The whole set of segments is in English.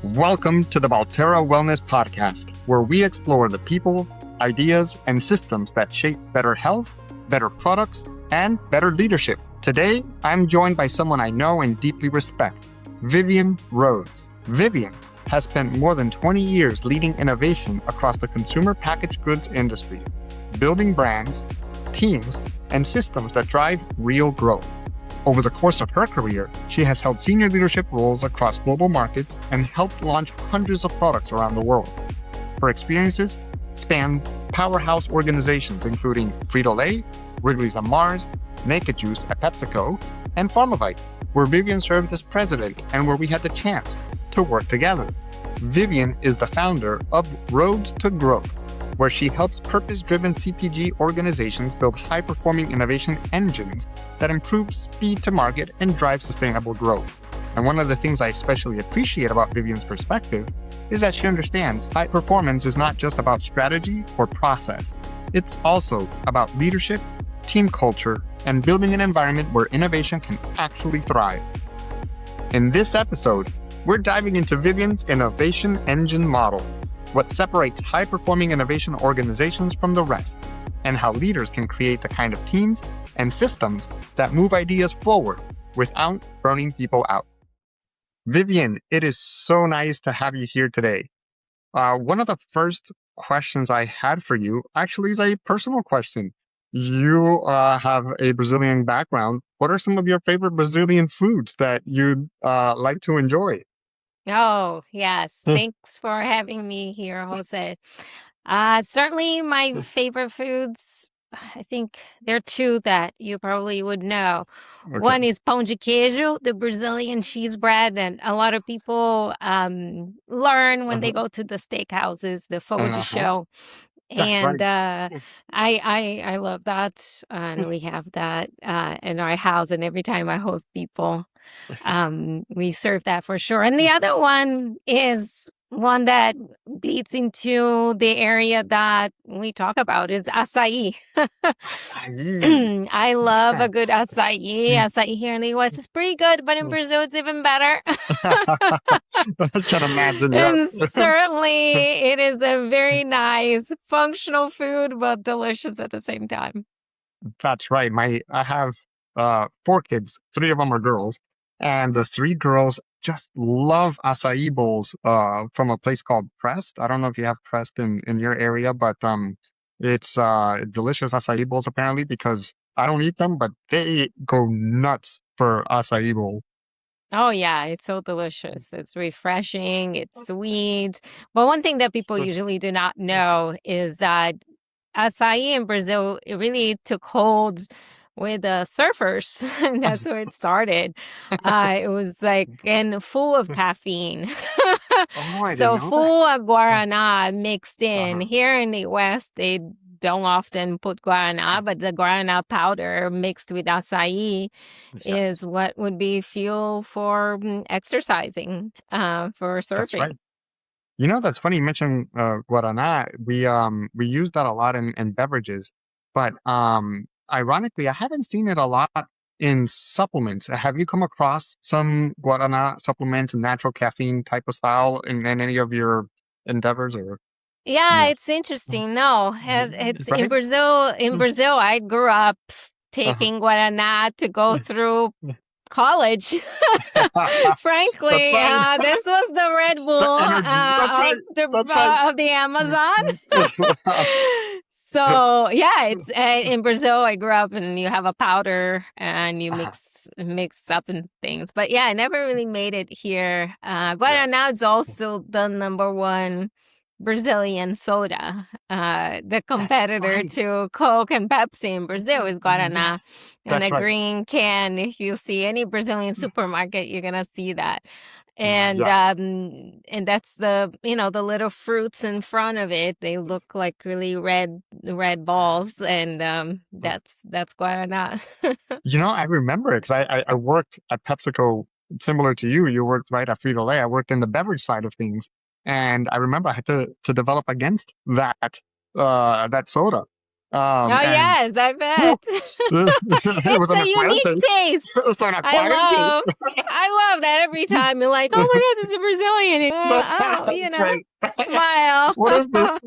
Welcome to the Balterra Wellness Podcast, where we explore the people, ideas, and systems that shape better health, better products, and better leadership. Today, I'm joined by someone I know and deeply respect, Vivian Rhoads. Vivian has spent more than 20 years leading innovation across the consumer packaged goods industry, building brands, teams, and systems that drive real growth. Over the course of her career, she has held senior leadership roles across global markets and helped launch hundreds of products around the world. Her experiences span powerhouse organizations including Frito-Lay, Wrigley's on Mars, Naked Juice at PepsiCo, and Pharmavite, where Vivian served as president and where we had the chance to work together. Vivian is the founder of Roads to Growth, where she helps purpose-driven CPG organizations build high-performing innovation engines that improve speed to market and drive sustainable growth. And one of the things I especially appreciate about Vivian's perspective is that she understands high performance is not just about strategy or process. It's also about leadership, team culture, and building an environment where innovation can actually thrive. In this episode, we're diving into Vivian's innovation engine model, what separates high-performing innovation organizations from the rest, and how leaders can create the kind of teams and systems that move ideas forward without burning people out. Vivian, it is so nice to have you here today. One of the first questions I had for you actually is a personal question. You have a Brazilian background. What are some of your favorite Brazilian foods that you'd like to enjoy? Oh, yes. Thanks for having me here, Jose. Certainly my favorite foods, I think there are two that you probably would know. Okay. One is pão de queijo, the Brazilian cheese bread, and a lot of people learn when they go to the steakhouses, the fogo show. That's And right. I love that, and we have that in our house. And every time I host people, we serve that for sure. And the other one is one that bleeds into the area that we talk about is acai. Açaí. I love a good Fantastic. acai. Acai here in the US is pretty good, but in Brazil it's even better. I can imagine, And yes. certainly it is a very nice, functional food, but delicious at the same time. That's right. I have 4 kids. 3 of them are girls, and the 3 girls just love acai bowls from a place called Pressed. I don't know if you have Pressed in your area, but it's delicious acai bowls apparently because I don't eat them, but they go nuts for acai bowl. Oh, yeah, it's so delicious. It's refreshing, it's sweet. But one thing that people usually do not know is that acai in Brazil, it really took hold with the surfers. And that's where it started. It was like, and full of caffeine. Oh, I So didn't know that. full of guaraná mixed in. Uh-huh. Here in the West, they don't often put guaraná, but the guaraná powder mixed with acai Yes, is what would be fuel for exercising, for that's right. surfing. You know, that's funny you mentioned guaraná. We use that a lot in beverages, but ironically, I haven't seen it a lot in supplements. Have you come across some guaraná supplements and natural caffeine type of style in any of your endeavors or Yeah, no? it's interesting. No, it's in Right? Brazil. In Brazil, I grew up Uh-huh. taking guaraná to go through college. That's Frankly, right. this was the Red The Bull energy. That's right. That's right. of the Amazon. So yeah, it's in Brazil. I grew up, and you have a powder, and you mix up in things. But yeah, I never really made it here. Yeah, Guaraná is also the number one Brazilian soda. The that's competitor right. to Coke and Pepsi in Brazil is Guaraná. Yes, In that's a right. green can. If you see any Brazilian supermarket, you're gonna see that. And Yes, and that's the the little fruits in front of it. They look like really red balls, and that's guaraná. you know, I remember it because I worked at PepsiCo similar to you. You worked right at Frito-Lay. I worked in the beverage side of things, and I remember I had to develop against that soda. Oh, And yes, I whew, bet. it was It's an a acquired unique taste. taste. It's an I acquired taste. love I love that every time you're like, oh my God, this is Brazilian. And, oh, That's right. smile. What is this?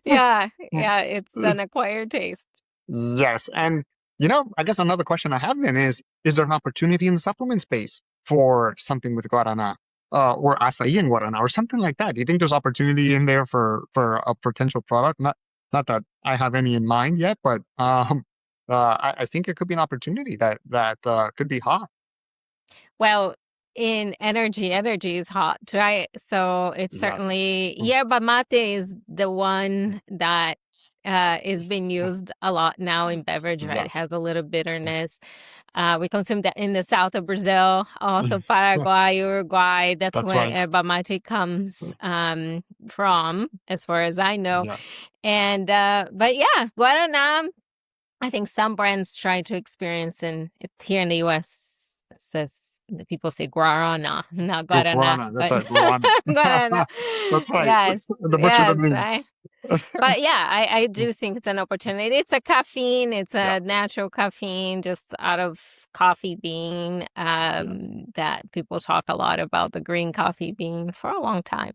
Yeah, yeah, it's an acquired taste. Yes. And, I guess another question I have then is there an opportunity in the supplement space for something with guarana, or acai and guarana or something like that? Do you think there's opportunity in there for a potential product? Not that I have any in mind yet, but I think it could be an opportunity that could be hot. Well, in energy is hot, right? So it's Yes. certainly Mm, yerba mate is the mm, one that is being mm. used a lot now in beverage, right? It Yes. has a little Mm. bitterness. We consume that in the south of Brazil, also Paraguay, Uruguay. That's That's where right. yerba mate comes from, as far as I know. Yeah. And but yeah, Guaraná. I think some brands try to experience, and it's here in the U.S. It says the people say guarana, not guarana, Guarana. That's but right. Guarana. guarana. That's right. Yes, The butcher the yes. dream. But yeah, I do think it's an opportunity. It's a caffeine. It's Yeah. a natural caffeine, just out of coffee bean. Yeah. That people talk a lot about the green coffee bean for a long time.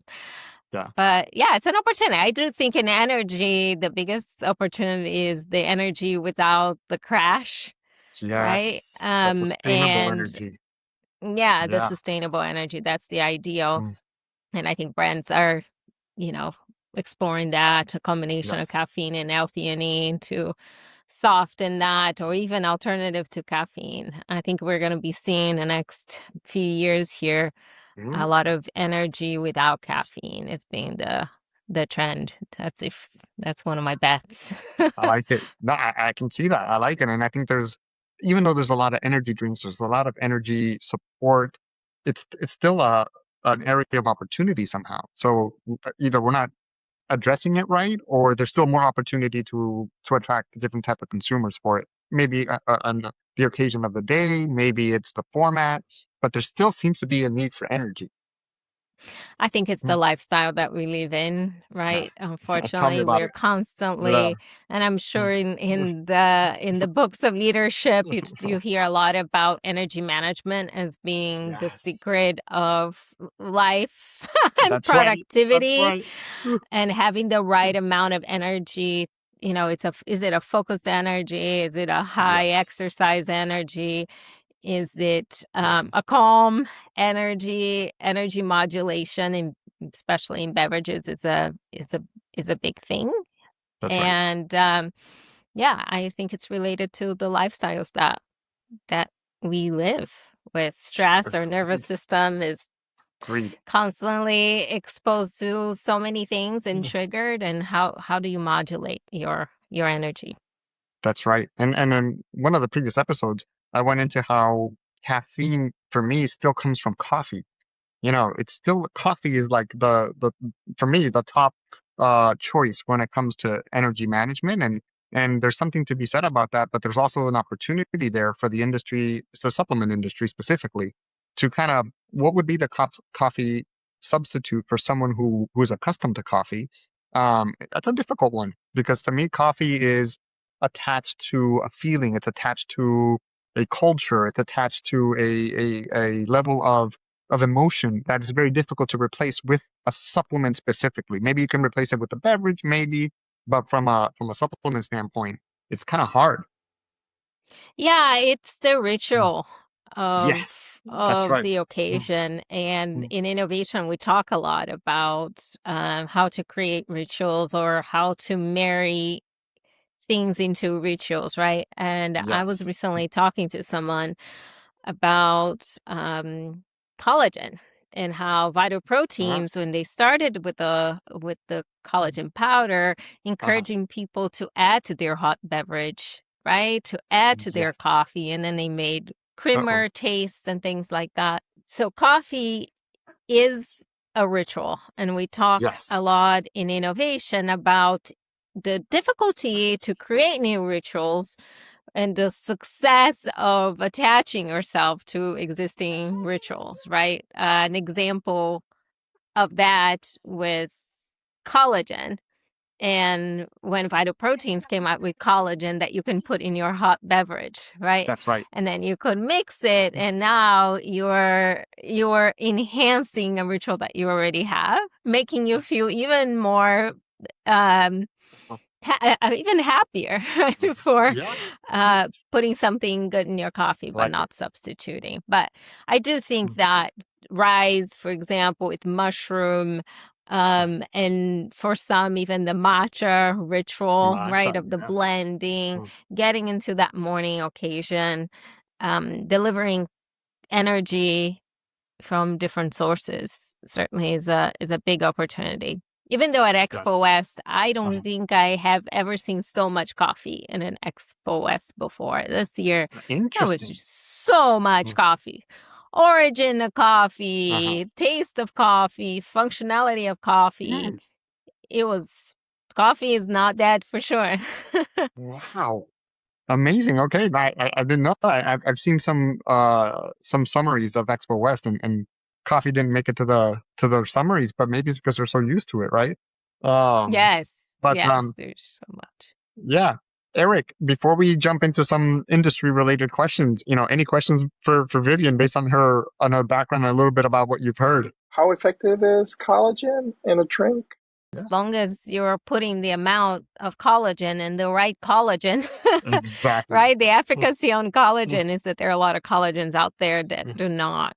Yeah. But yeah, it's an opportunity. I do think in energy, the biggest opportunity is the energy without the crash, right? Yes. The sustainable And energy. yeah, the Yeah. sustainable energy, that's the ideal. Mm. And I think brands are, you know, exploring that, a combination of Yes. caffeine and L-theanine to soften that, or even alternative to caffeine. I think we're going to be seeing the next few years here Mm. a lot of energy without caffeine as being the trend. That's one of my bets. I like it. No, I can see that. I like it. And I think even though there's a lot of energy drinks, there's a lot of energy support, it's still an area of opportunity somehow. So either we're not addressing it right, or there's still more opportunity to attract different type of consumers for it. Maybe on the occasion of the day, maybe it's the format, but there still seems to be a need for energy. I think it's Mm. the lifestyle that we live in, Yeah. right? Tell me Unfortunately, about we're it. Yeah. constantly, and I'm sure Mm. in the books of leadership, you hear a lot about energy management as being the Yes. secret of life and That's right. That's productivity, right. and having the right amount of energy. Is it a focused energy? Is it a high Yes. exercise energy? Is it Mm. a calm energy modulation, and especially in beverages, is a big thing. That's right. And yeah, I think it's related to the lifestyles that we live with. Stress, our nervous Agreed. system is Agreed. constantly exposed to so many things and triggered. And how do you modulate your energy? That's right. And in one of the previous episodes, I went into how caffeine for me still comes from coffee. It's still coffee is like the for me the top choice when it comes to energy management, and there's something to be said about that, but there's also an opportunity there for the industry, the supplement industry specifically, to kind of what would be the coffee substitute for someone who's accustomed to coffee. That's a difficult one because to me coffee is attached to a feeling, it's attached to a culture, it's attached to a level of emotion that is very difficult to replace with a supplement specifically. Maybe you can replace it with a beverage, maybe, but from a supplement standpoint, it's kind of hard. Yeah, it's the Mm. ritual Yes, that's of right. the Mm, occasion. And mm. in innovation, we talk a lot about how to create rituals or how to marry things into rituals, right? And I was Yes. recently talking to someone about collagen and how Vital Uh-huh. Proteins, when they started with the collagen powder, Uh-huh. encouraging people to add to their hot beverage, right? To add to their Yes. coffee, and then they made Uh-oh. creamer tastes and things like that. So coffee is a ritual, and we talk a Yes. lot in innovation about the difficulty to create new rituals and the success of attaching yourself to existing rituals, right? An example of that with collagen And when Vital Proteins came out with collagen that you can put in your hot beverage, right? That's right. And then you could mix it, and now you're enhancing a ritual that you already have, making you feel even more um even happier, right, for Yeah. putting something good in your coffee, I but like it. not substituting. But I do think that rice, for example, with mushroom, and for some, even the matcha ritual, right, Matcha, of the yes. blending, getting into that morning occasion, delivering energy from different sources certainly is a big opportunity. Even though at Expo Yes. West, I don't think I have ever seen so much coffee in an Expo West before. This year, there was Interesting. just so much coffee. Origin of Uh-huh. coffee, taste of coffee, functionality of coffee. Mm, It was, coffee is not dead for sure. wow. Amazing. Okay. I didn't know that. I've seen some summaries of Expo West, and coffee didn't make it to the summaries, but maybe it's because they're so used to it, right? Um, Yes, but yes, there's so much. yeah. Eric, before we jump into some industry related questions, any questions for Vivian based on her background and a little bit about what you've heard? How effective is collagen in a drink? As long as you're putting the amount of collagen and the right collagen, Exactly. right? The efficacy on collagen is that there are a lot of collagens out there that do not,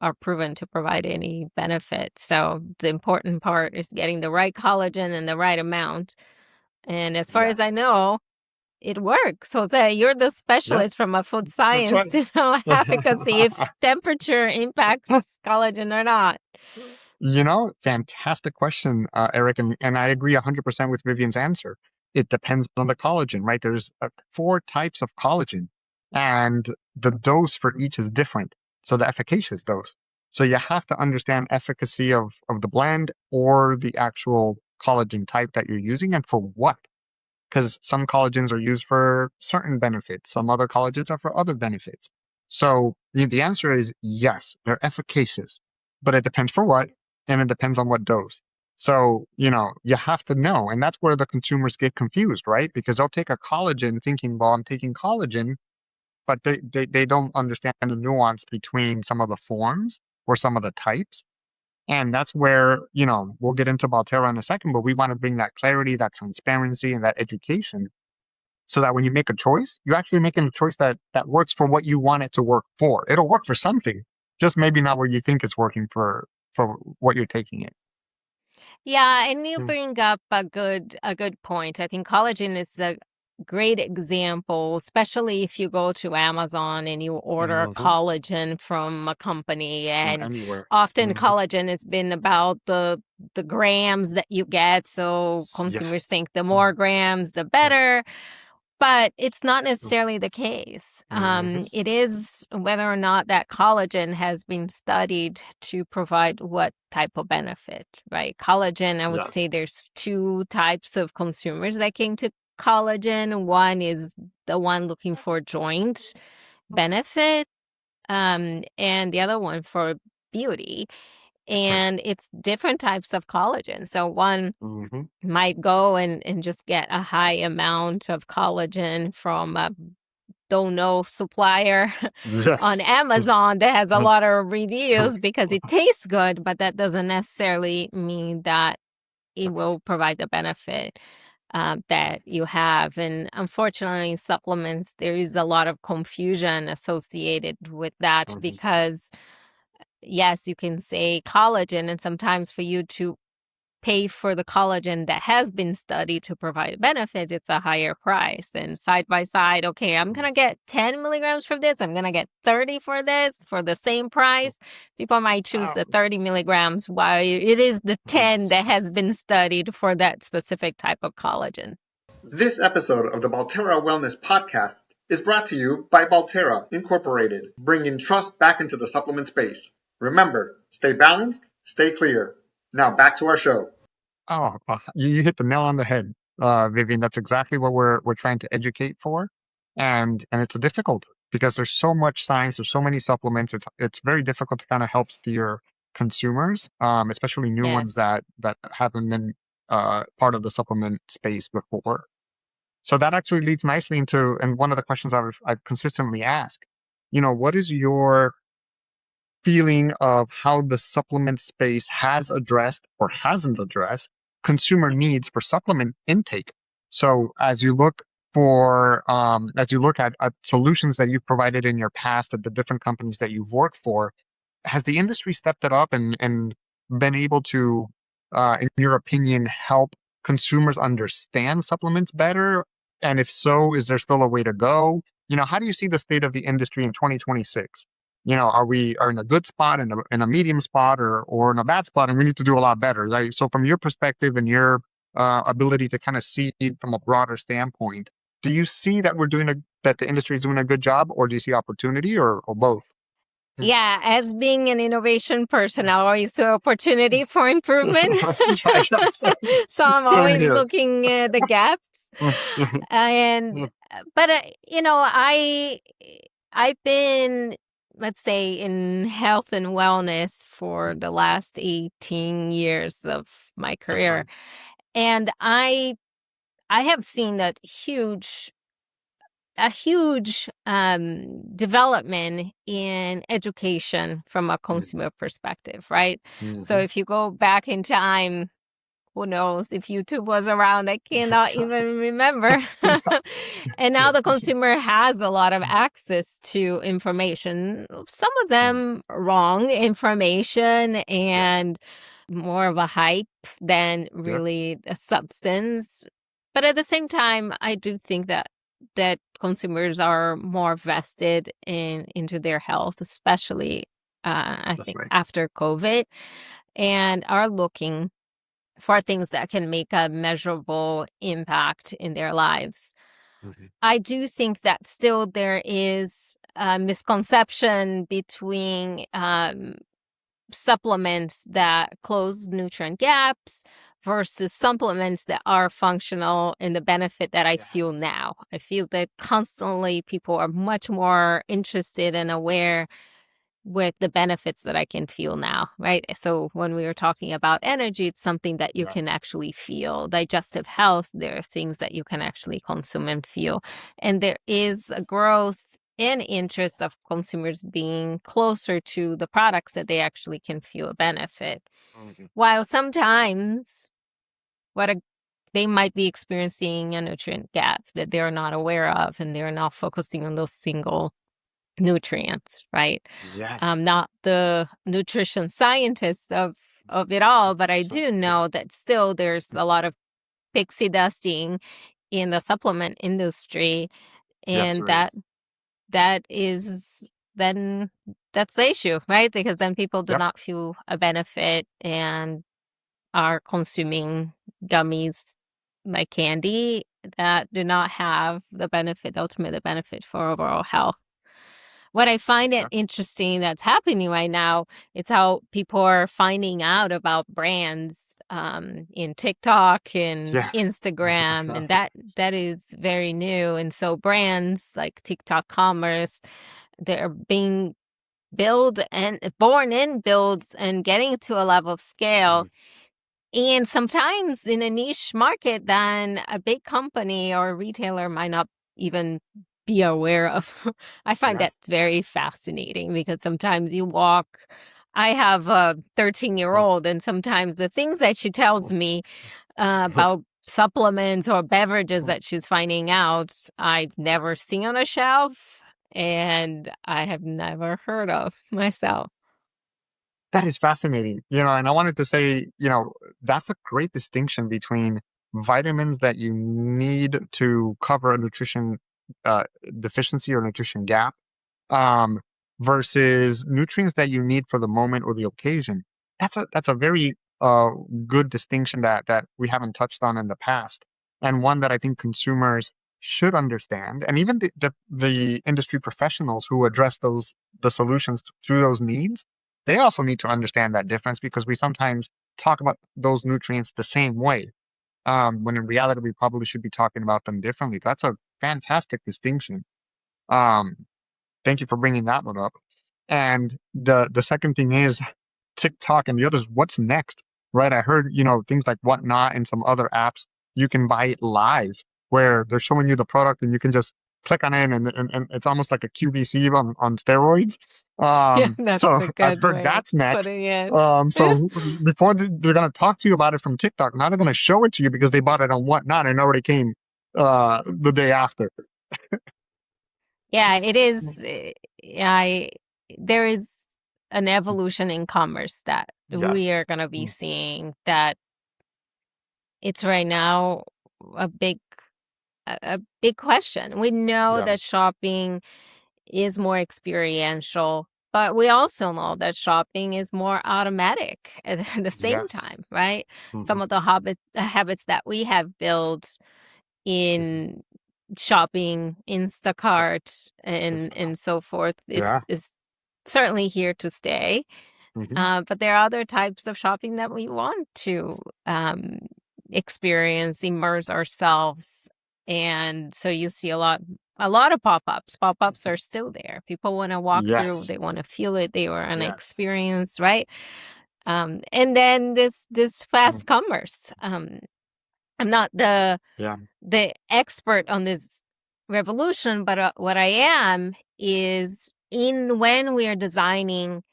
are proven to provide any benefit. So the important part is getting the right collagen and the right amount. And as far as I Yes. know, it works. Jose, you're the specialist Yes. from a food That's science right. to know efficacy, if temperature impacts collagen or not. Fantastic question, Eric, and I agree 100% with Vivian's answer. It depends on the collagen, right? There's 4 types of collagen, and the dose for each is different. So the efficacious dose. So you have to understand efficacy of the blend or the actual collagen type that you're using and for what. Because some collagens are used for certain benefits, some other collagens are for other benefits. So the answer is yes, they're efficacious, but it depends for what, and it depends on what dose. So, you have to know, and that's where the consumers get confused, right? Because they'll take a collagen thinking, well, I'm taking collagen, but they don't understand the nuance between some of the forms or some of the types. And that's where, we'll get into Balterra in a second, but we want to bring that clarity, that transparency, and that education so that when you make a choice, you're actually making a choice that works for what you want it to work for. It'll work for something, just maybe not what you think it's working for what you're taking it. Yeah, and you Mm, bring up a good point. I think collagen is a great example, especially if you go to Amazon and you order mhm, collagen from a company, from and anywhere. often Mhm. collagen has been about the grams that you get. So consumers Yes. think the Mm, more grams, the mm, better. But it's not mm, necessarily the case. mhm. It is whether or not that collagen has been studied to provide what type of benefit, right? Collagen, I would say Yes. there's 2 types of consumers that came to collagen. One is the one looking for joint benefit, and the other one for beauty. That's right. And it's different types of collagen. So one Mhm. might go and just get a high amount of collagen from a don't know supplier on Yes. Amazon that has a lot of reviews because it tastes good, but that doesn't necessarily mean that it will provide the benefit that you have. And unfortunately, in supplements, there is a lot of confusion associated with that Mhm. because, yes, you can say collagen, and sometimes for you to pay for the collagen that has been studied to provide benefit, it's a higher price. And side by side, okay, I'm going to get 10 milligrams for this. I'm going to get 30 for this for the same price. People might choose the 30 milligrams while it is the 10 that has Yes. been studied for that specific type of collagen. This episode of the Balterra Wellness Podcast is brought to you by Balterra Incorporated, bringing trust back into the supplement space. Remember, stay balanced, stay clear. Now back to our show. Oh, you hit the nail on the head, Vivian. That's exactly what we're trying to educate for, and it's difficult because there's so much science, there's so many supplements. It's very difficult to kind of help steer consumers, especially new ones Yes. that haven't been part of the supplement space before. So that actually leads nicely into, and one of the questions I've consistently asked, what is your feeling of how the supplement space has addressed or hasn't addressed consumer needs for supplement intake? So as you look at solutions that you've provided in your past at the different companies that you've worked for, has the industry stepped it up and been able to, in your opinion, help consumers understand supplements better? And if so, is there still a way to go? How do you see the state of the industry in 2026? Are we in a good spot, in a medium spot, or in a bad spot, and we need to do a lot better? Like, so from your perspective and your ability to kind of see from a broader standpoint, do you see that that the industry is doing a good job, or do you see opportunity, or both? Yeah, as being an innovation person, I always see opportunity for improvement. So I'm Same always here. looking at the gaps. And but I've been, let's say, in health and wellness for the last 18 years of my career. Excellent. And I have seen a huge development in education from a consumer perspective, right? So if you go back in time, who knows if YouTube was around? I cannot even remember. And now the consumer has a lot of access to information, some of them wrong information and more of a hype than really a substance. But at the same time, I do think that consumers are more vested into their health, especially I That's think right. after COVID, and are looking for things that can make a measurable impact in their lives. I do think that still there is a misconception between supplements that close nutrient gaps versus supplements that are functional in the benefit that I feel now. I feel that constantly people are much more interested and aware with the benefits that I can feel now, right? So when we were talking about energy, it's something that you can actually feel. Digestive health, there are things that you can actually consume and feel. And there is a growth in interest of consumers being closer to the products that they actually can feel a benefit. While sometimes they might be experiencing a nutrient gap that they're not aware of, and they're not focusing on those single nutrients, right? Yes. I'm not the nutrition scientist of it all, but I do know that still there's a lot of pixie dusting in the supplement industry, and that is then that's the issue, right? Because then people do not feel a benefit and are consuming gummies like candy that do not have the ultimate benefit for overall health. What I find it interesting that's happening right now, it's how people are finding out about brands in TikTok and Instagram, and that is very new. And so brands like TikTok commerce, they're being born in builds and getting to a level of scale. And sometimes in a niche market then a big company or retailer might not even be aware of. I find that very fascinating because sometimes I have a 13-year-old, and sometimes the things that she tells me about supplements or beverages that she's finding out, I've never seen on a shelf and I have never heard of myself. That is fascinating. And I wanted to say, that's a great distinction between vitamins that you need to cover a nutrition deficiency or nutrition gap, versus nutrients that you need for the moment or the occasion. That's a very good distinction that we haven't touched on in the past, and one that I think consumers should understand, and even the industry professionals who address the solutions to those needs. They also need to understand that difference, because we sometimes talk about those nutrients the same way, when in reality we probably should be talking about them differently. That's a fantastic distinction. Thank you for bringing that one up. And the second thing is TikTok and the others. What's next? right? I heard, things like Whatnot and some other apps, you can buy it live where they're showing you the product and you can just click on it and it's almost like a QVC on steroids. Yeah, that's So a I've good heard way of that's next. putting it. So before they're going to talk to you about it from TikTok, now they're going to show it to you because they bought it on Whatnot and already came the day after. Yeah, it is. I there is an evolution in commerce that we Yes. are going to be seeing that it's right now a big a big question. We know Yeah. that shopping is more experiential, but we also know that shopping is more automatic at the same Yes. time, right? Hmm. Some of the habits that we have built in shopping, Instacart, and so forth Yeah. is certainly here to stay. Hmm. But there are other types of shopping that we want to experience, immerse ourselves, and so you see a lot of pop-ups. Pop-ups are still there. People want to walk through, Yes. they want to feel it, they want to Yes. experience, right? And then this fast commerce. I'm not Yeah. the expert on this revolution, but what I am is in when we are designing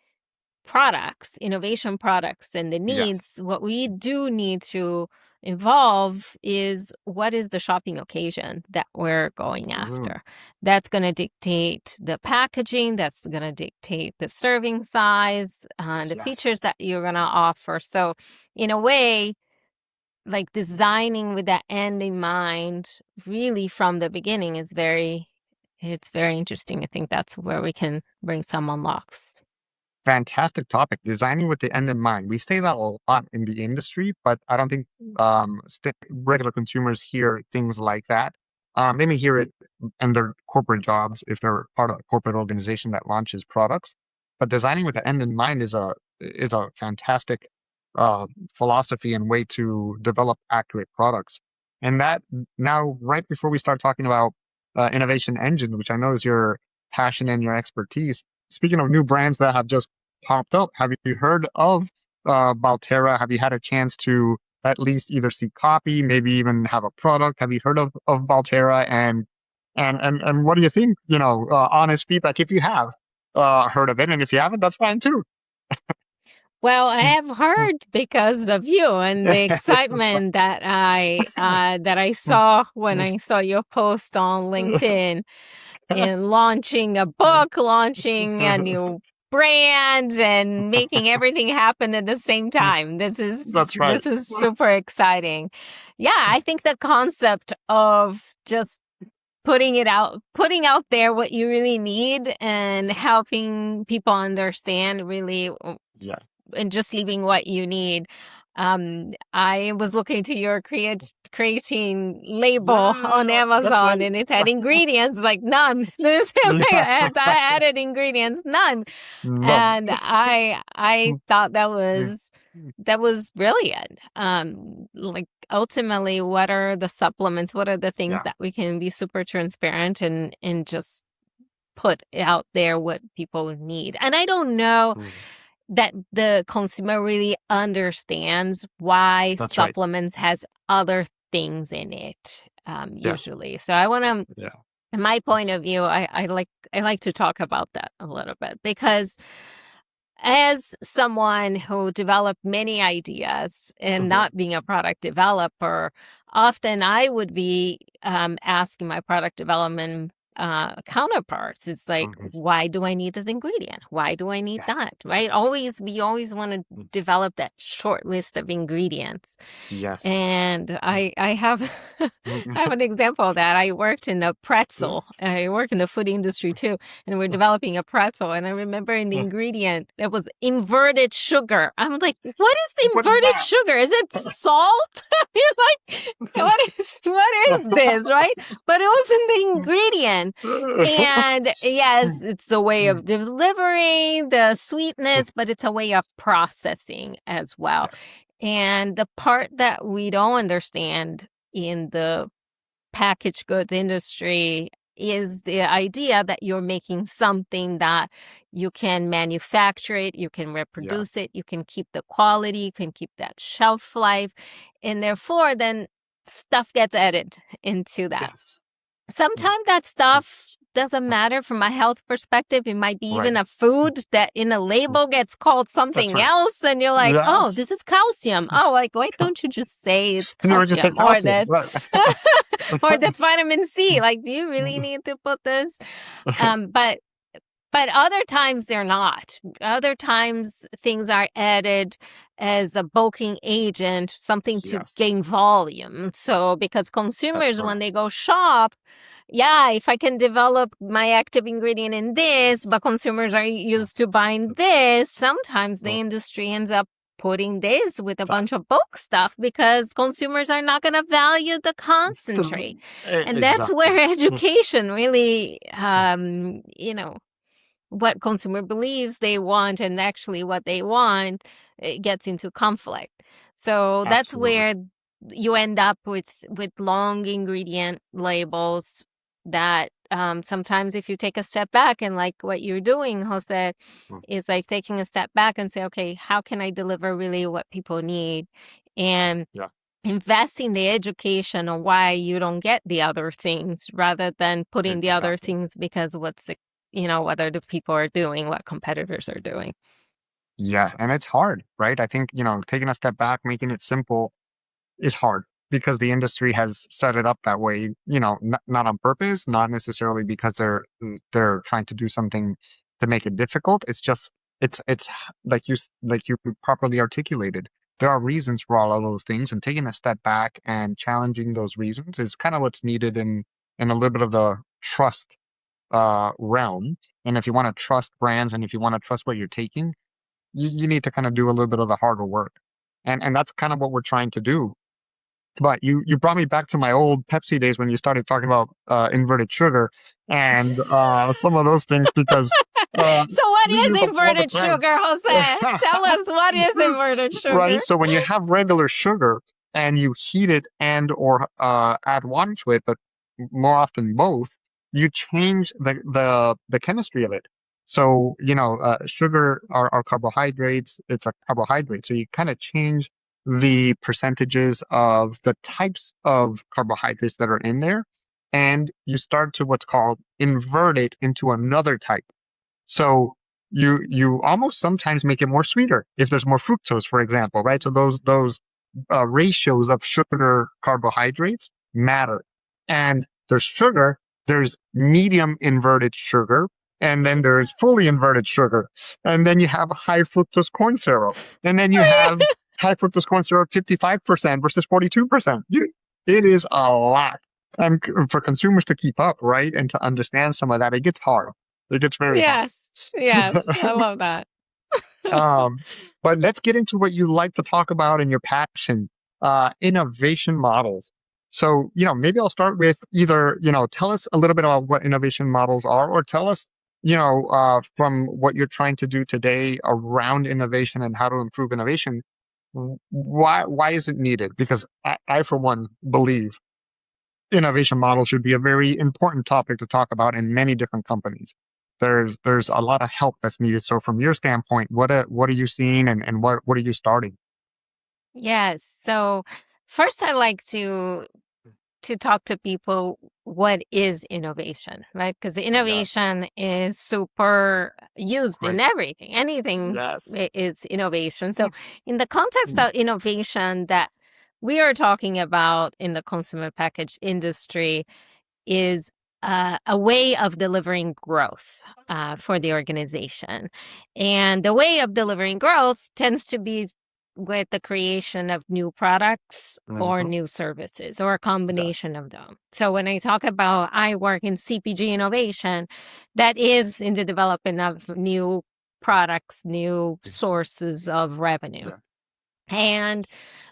products, innovation products, and the Yes. needs, what we do need to evolve is what is the shopping occasion that we're going Mm. after. That's going to dictate the packaging, that's going to dictate the serving size, the Yes. features that you're going to offer. So, in a way, like designing with that end in mind, really from the beginning it's very interesting. I think that's where we can bring some unlocks. Fantastic topic. Designing with the end in mind. We say that a lot in the industry, but I don't think regular consumers hear things like that. They may hear it in their corporate jobs if they're part of a corporate organization that launches products. But designing with the end in mind is a fantastic philosophy and way to develop accurate products. And that now, right before we start talking about innovation engine, which I know is your passion and your expertise. Speaking of new brands that have just popped up, have you heard of Balterra? Have you had a chance to at least either see copy, maybe even have a product? Have you heard of Balterra? And what do you think? Honest feedback if you have heard of it, and if you haven't, that's fine too. Well, I have heard because of you and the excitement that I saw when I saw your post on LinkedIn in launching a book, launching a new brand, and making everything happen at the same time. That's right. This is super exciting. Yeah, I think the concept of just putting out there what you really need and helping people understand really Yeah. and just leaving what you need. I was looking to your creatine label on Yeah, that's Amazon, right. and it had ingredients like none. This Yeah. added ingredients, none. None. And I thought that was brilliant. Like ultimately, what are the supplements? What are the things Yeah. that we can be super transparent and just put out there what people need? And I don't know that the consumer really understands why That's right. supplements has other things in it, Yeah. usually. So I want to, Yeah. in my point of view, I like to talk about that a little bit because as someone who developed many ideas and Hmm. not being a product developer, often I would be asking my product development counterparts. It's like, Hmm. why do I need this ingredient? Why do I need Yes. that? Right? We always want to develop that short list of ingredients. Yes. And I have Mhm. I have an example of that. I worked in the pretzel. I work in the food industry too, and we're developing a pretzel. And I remember in the ingredient it was inverted sugar. I'm like, what is the What is inverted that? sugar? Is it salt? You're like, what is this, right? But it was in the ingredient. And yes, it's a way of delivering the sweetness, but it's a way of processing as well. Yes. And the part that we don't understand in the packaged goods industry is the idea that you're making something that you can manufacture it, you can reproduce it, you can keep the quality, you can keep that shelf life. And therefore, then stuff gets added into that. Yes. Sometimes that stuff doesn't matter from a health perspective. It might be even a food that in a label gets called something else. And you're like, oh, this is calcium. Oh, like, why don't you just say it's calcium? Or that, or that's vitamin C. Like, do you really need to put this? But other times they're not. Other times things are added as a bulking agent, something to gain volume. So because consumers, when they go shop, if I can develop my active ingredient in this, but consumers are used to buying this, sometimes the industry ends up putting this with a bunch of bulk stuff because consumers are not going to value the concentrate. And that's where education really, what consumer believes they want and actually what they want, it gets into conflict. So that's where you end up with long ingredient labels that sometimes if you take a step back and like what you're doing, Jose, is like taking a step back and say, okay, how can I deliver really what people need? And investing the education on why you don't get the other things rather than putting the other things because what other people are doing, what competitors are doing. Yeah, and it's hard, right? I think, taking a step back, making it simple is hard because the industry has set it up that way, not on purpose, not necessarily because they're trying to do something to make it difficult. It's just, it's like you properly articulated. There are reasons for all of those things, and taking a step back and challenging those reasons is kind of what's needed in a little bit of the trust realm. And if you want to trust brands and if you want to trust what you're taking, you need to kind of do a little bit of the harder work. And that's kind of what we're trying to do. But you brought me back to my old Pepsi days when you started talking about inverted sugar and some of those things because so what is inverted sugar, Jose? Tell us, what is inverted sugar? Right. So when you have regular sugar and you heat it and or add water to it, but more often both, you change the chemistry of it. So, sugar are carbohydrates. It's a carbohydrate. So you kind of change the percentages of the types of carbohydrates that are in there. And you start to what's called invert it into another type. So you almost sometimes make it more sweeter if there's more fructose, for example, right? So those ratios of sugar carbohydrates matter. And there's sugar, there's medium inverted sugar, and then there's fully inverted sugar. And then you have high fructose corn syrup. And then you have high fructose corn syrup 55% versus 42%. It is a lot. And for consumers to keep up, right, and to understand some of that, it gets hard. It gets very hard. Yes, I love that. But let's get into what you like to talk about and your passion, innovation models. So, maybe I'll start with either, tell us a little bit about what innovation models are, or tell us, from what you're trying to do today around innovation and how to improve innovation, why is it needed? Because I for one, believe innovation models should be a very important topic to talk about in many different companies. There's a lot of help that's needed. So from your standpoint, what are you seeing and what are you starting? Yes. So first I like to talk to people what is innovation, right? Because innovation is super used in everything. Anything is innovation. So in the context of innovation that we are talking about in the consumer packaged industry is a way of delivering growth for the organization. And the way of delivering growth tends to be with the creation of new products or new services or a combination of them. So when I talk about I work in CPG innovation, that is in the development of new products, new sources of revenue. And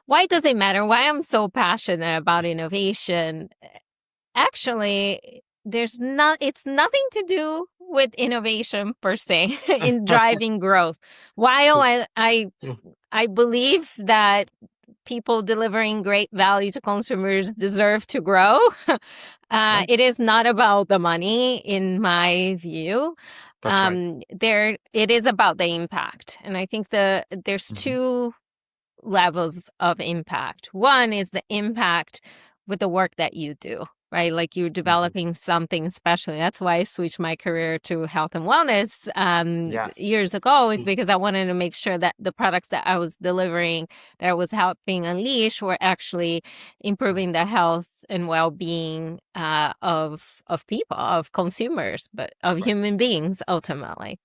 why does it matter? Why I'm so passionate about innovation? Actually, it's nothing to do with innovation per se in driving growth. While I believe that people delivering great value to consumers deserve to grow. Right. It is not about the money, in my view. That's right. It is about the impact. And I think there's Mhm. two levels of impact. One is the impact with the work that you do, right? Like you're developing something special. That's why I switched my career to health and wellness Yes. years ago, is because I wanted to make sure that the products that I was delivering, that I was helping unleash, were actually improving the health and well-being of people, of consumers, but of That's right. human beings ultimately.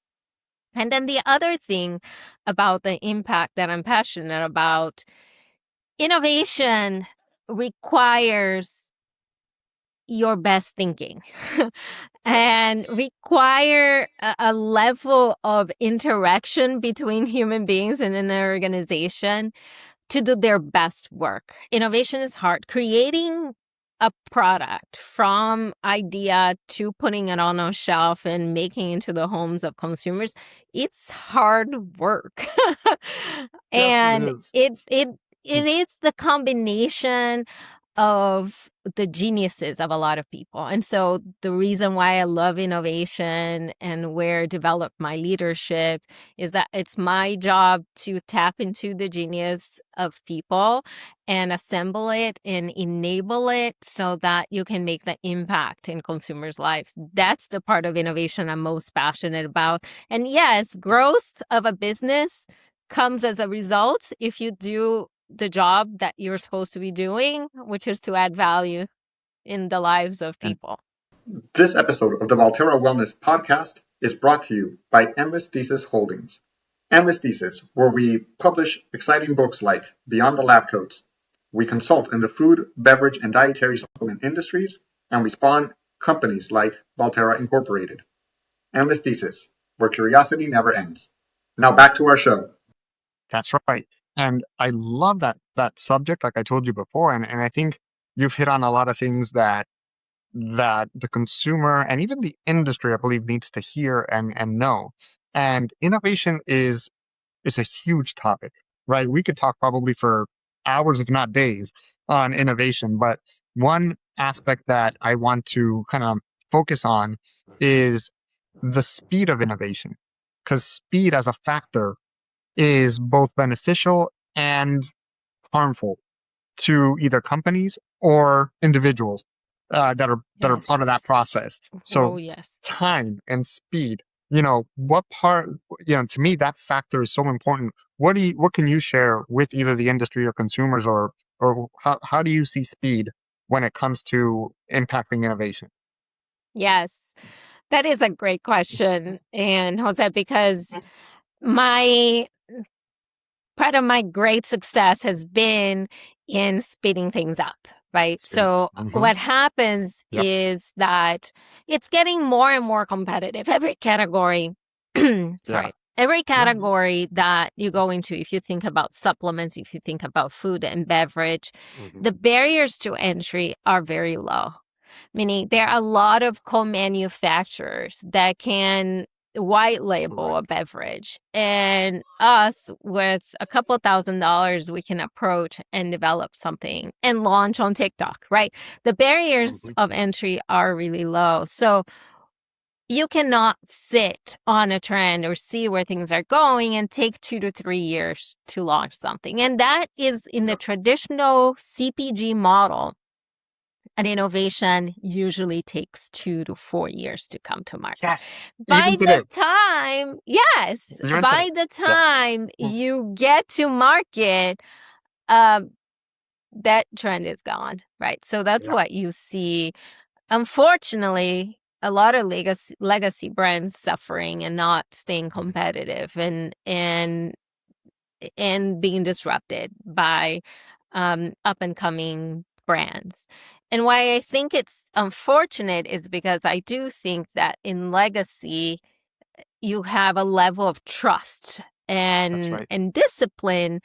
And then the other thing about the impact that I'm passionate about, innovation requires your best thinking and require a level of interaction between human beings and in an organization to do their best work. Innovation is hard. Creating a product from idea to putting it on a shelf and making it into the homes of consumers, it's hard work. Yes, it And is. it is the combination of the geniuses of a lot of people. And so the reason why I love innovation and where develop my leadership is that it's my job to tap into the genius of people and assemble it and enable it so that you can make the impact in consumers' lives. That's the part of innovation I'm most passionate about. And yes, growth of a business comes as a result if you do the job that you're supposed to be doing, which is to add value in the lives of And people. this episode of the Balterra Wellness Podcast is brought to you by Endless Thesis Holdings. Endless Thesis, where we publish exciting books like Beyond the Lab Coats. We consult in the food, beverage, and dietary supplement industries, and we spawn companies like Balterra Incorporated. Endless Thesis, where curiosity never ends. Now back to our show. That's right. And I love that subject, like I told you before, and I think you've hit on a lot of things that the consumer and even the industry, I believe, needs to hear and know. And innovation is a huge topic, right? We could talk probably for hours, if not days, on innovation. But one aspect that I want to kind of focus on is the speed of innovation, because speed as a factor is both beneficial and harmful to either companies or individuals that are part of that Yes. process. Oh, So yes. time and speed, what part, to me that factor is so important. What can you share with either the industry or consumers, or how do you see speed when it comes to impacting innovation? Yes. That is a great question. And Jose, because my part of my great success has been in speeding things up, right? Speed. So what happens Yep. is that it's getting more and more competitive. Every category, Yeah. sorry, every No, category that you go into, if you think about supplements, if you think about food and beverage, the barriers to entry are very low. Meaning there are a lot of co-manufacturers that can white label a beverage, and us with a couple $1,000s we can approach and develop something and launch on TikTok, right? The barriers of entry are really low. So you cannot sit on a trend or see where things are going and take 2 to 3 years to launch something. And that is in the Yep. traditional CPG model. An innovation usually takes 2 to 4 years to come to market. Yes. By Even the today. time, yes, Even by today. the Yeah. time you get to market, um, that trend is gone, right? So that's Yeah. what you see. Unfortunately, a lot of legacy brands suffering and not staying competitive and being disrupted by up and coming brands. And why I think it's unfortunate is because I do think that in legacy, you have a level of trust That's right. and discipline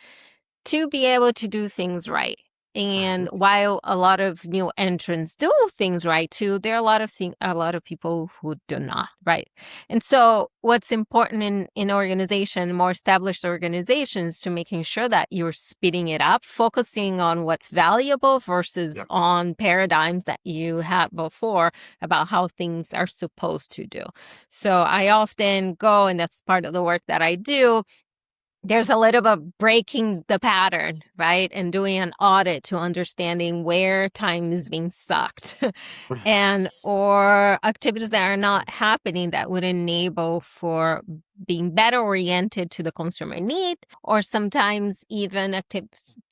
to be able to do things right. And while a lot of new entrants do things right too, there are a lot of people who do not, right? And so what's important in organization, more established organizations, to making sure that you're speeding it up, focusing on what's valuable versus on paradigms that you had before about how things are supposed to do. So I often go, and that's part of the work that I do, there's a little bit of breaking the pattern, right? And doing an audit to understanding where time is being sucked and or activities that are not happening that would enable for being better oriented to the consumer need, or sometimes even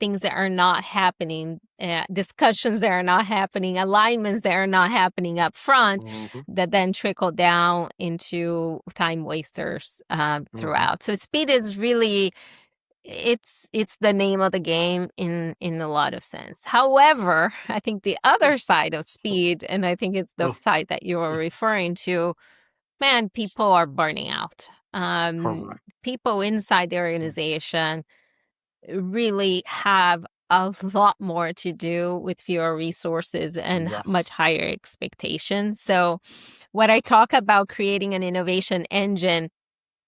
things that are not happening, discussions that are not happening, alignments that are not happening up front that then trickle down into time wasters throughout. So speed is really, it's the name of the game in a lot of sense. However, I think the other side of speed, and I think it's the side that you are referring to, man, people are burning out. People inside the organization really have a lot more to do with fewer resources and much higher expectations. So when I talk about creating an innovation engine,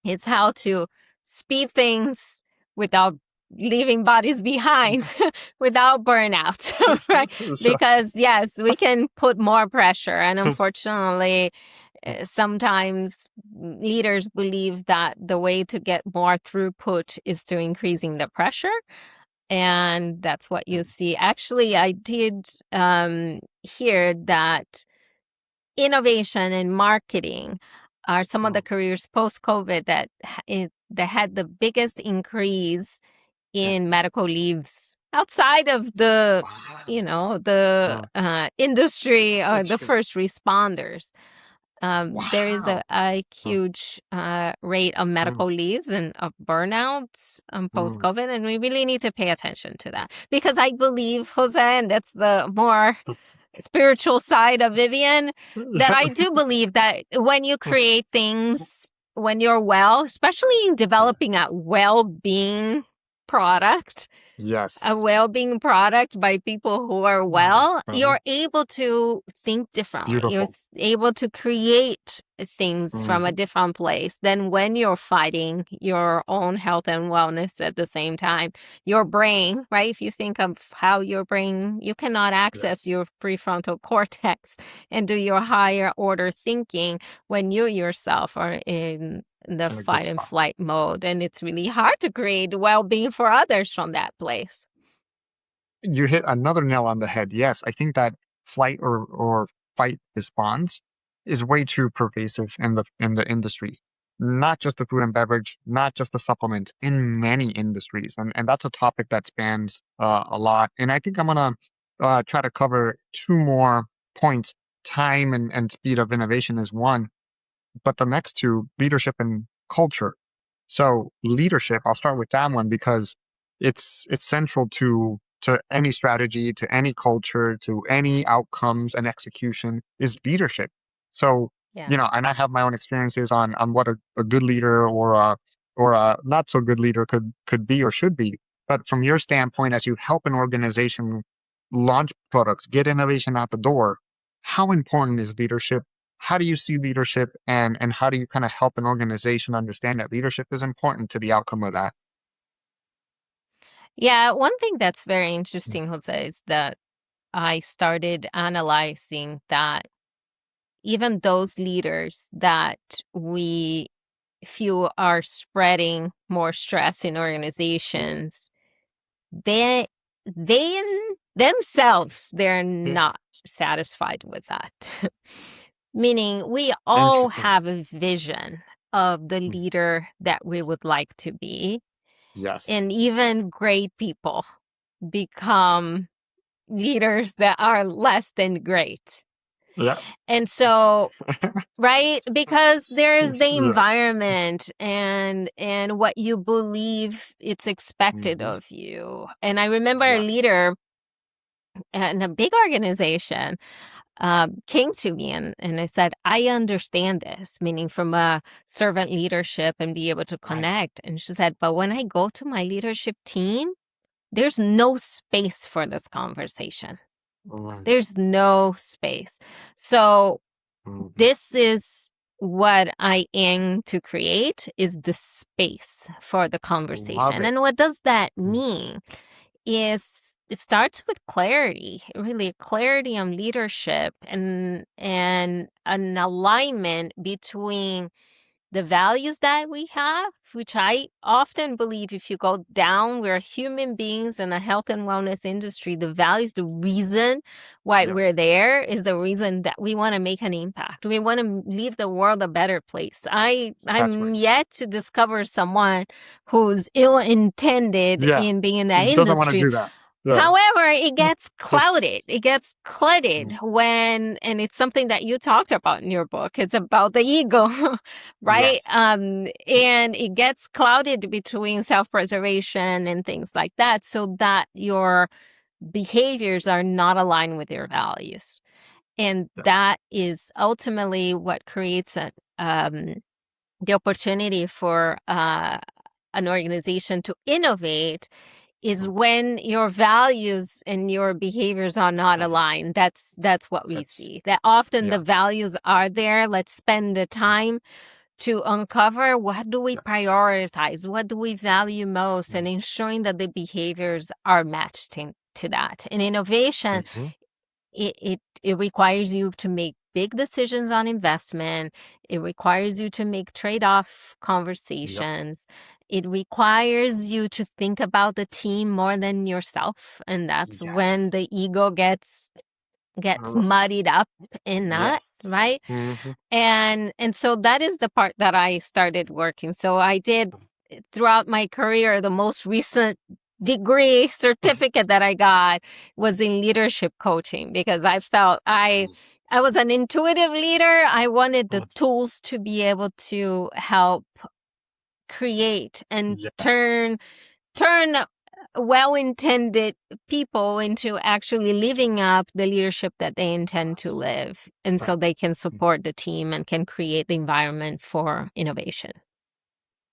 it's how to speed things without leaving bodies behind, without burnout, right? Because yes, we can put more pressure. And unfortunately, sometimes leaders believe that the way to get more throughput is to increasing the pressure. And that's what you see. Actually, I did hear that innovation and marketing are some of the careers post-COVID that had the biggest increase in medical leaves outside of the, industry or the first responders. There is a huge rate of medical leaves and of burnouts post-COVID, and we really need to pay attention to that. Because I believe, Jose, and that's the more spiritual side of Vivian, that I do believe that when you create things, when you're well, especially in developing a well-being product, a well-being product by people who are well, you're able to think differently. Beautiful. You're able to create things from a different place than when you're fighting your own health and wellness at the same time. Your brain, right? If you think of how your brain, you cannot access your prefrontal cortex and do your higher order thinking when you yourself are in the fight and flight mode. And it's really hard to create well-being for others from that place. You hit another nail on the head. Yes, I think that flight or fight response is way too pervasive in the industry. Not just the food and beverage, not just the supplements, in many industries. And that's a topic that spans a lot. And I think I'm gonna try to cover two more points. Time and speed of innovation is one, but the next two, leadership and culture. So leadership, I'll start with that one because it's central to any strategy, to any culture, to any outcomes and execution is leadership. So, and I have my own experiences on what a good leader or a not so good leader could be or should be. But from your standpoint, as you help an organization launch products, get innovation out the door, how important is leadership? How do you see leadership, and how do you kind of help an organization understand that leadership is important to the outcome of that? Yeah, one thing that's very interesting, Jose, is that I started analyzing that even those leaders that we feel are spreading more stress in organizations, they themselves, they're not satisfied with that. Meaning we all have a vision of the leader that we would like to be. Yes. And even great people become leaders that are less than great. Yeah. And so, right? Because there's the environment and what you believe it's expected of you. And I remember a leader in a big organization came to me and I said, I understand this, meaning from a servant leadership and be able to connect. And she said, but when I go to my leadership team, there's no space for this conversation. Mm. There's no space. So Mhm. this is what I aim to create, is the space for the Love conversation. it. And what does that Mm. mean is it starts with clarity, really clarity on leadership and an alignment between the values that we have, which I often believe if you go down, we're human beings in a health and wellness industry. The values, the reason why we're Yes. there is the reason that we want to make an impact. We want to leave the world a better place. That's I'm right. yet to discover someone who's ill-intended Yeah. in being in that Doesn't want to industry. do that. Yeah. However, it gets Just clouded. It gets cluttered mm. when, and it's something that you talked about in your book. It's about the ego, right? Yes. And it gets clouded between self-preservation and things like that, so that your behaviors are not aligned with your values. And Yeah. that is ultimately what creates the opportunity for an organization to innovate, is Mm. when your values and your behaviors are not Mhm. aligned. That's what we That's see. That often the yeah. values are there. Let's spend the time to uncover what do we Yeah. prioritize, what do we value most, and Mm. ensuring that the behaviors are matched to that. And innovation, Mhm. it requires you to make big decisions on investment. It requires you to make trade-off Yep. conversations. It requires you to think about the team more than yourself. And that's when Yes. the ego gets R- muddied up in that, Yes. right? Mhm. And so that is the part that I started working. So I did throughout my career, the most recent degree certificate that I got was in leadership coaching, because I felt Mm. I was an intuitive leader. I wanted the Mm. tools to be able to help create and Yeah. turn well-intended people into actually living up the leadership that they intend to live, and so Right. they can Mm. support the team and can create the environment for innovation.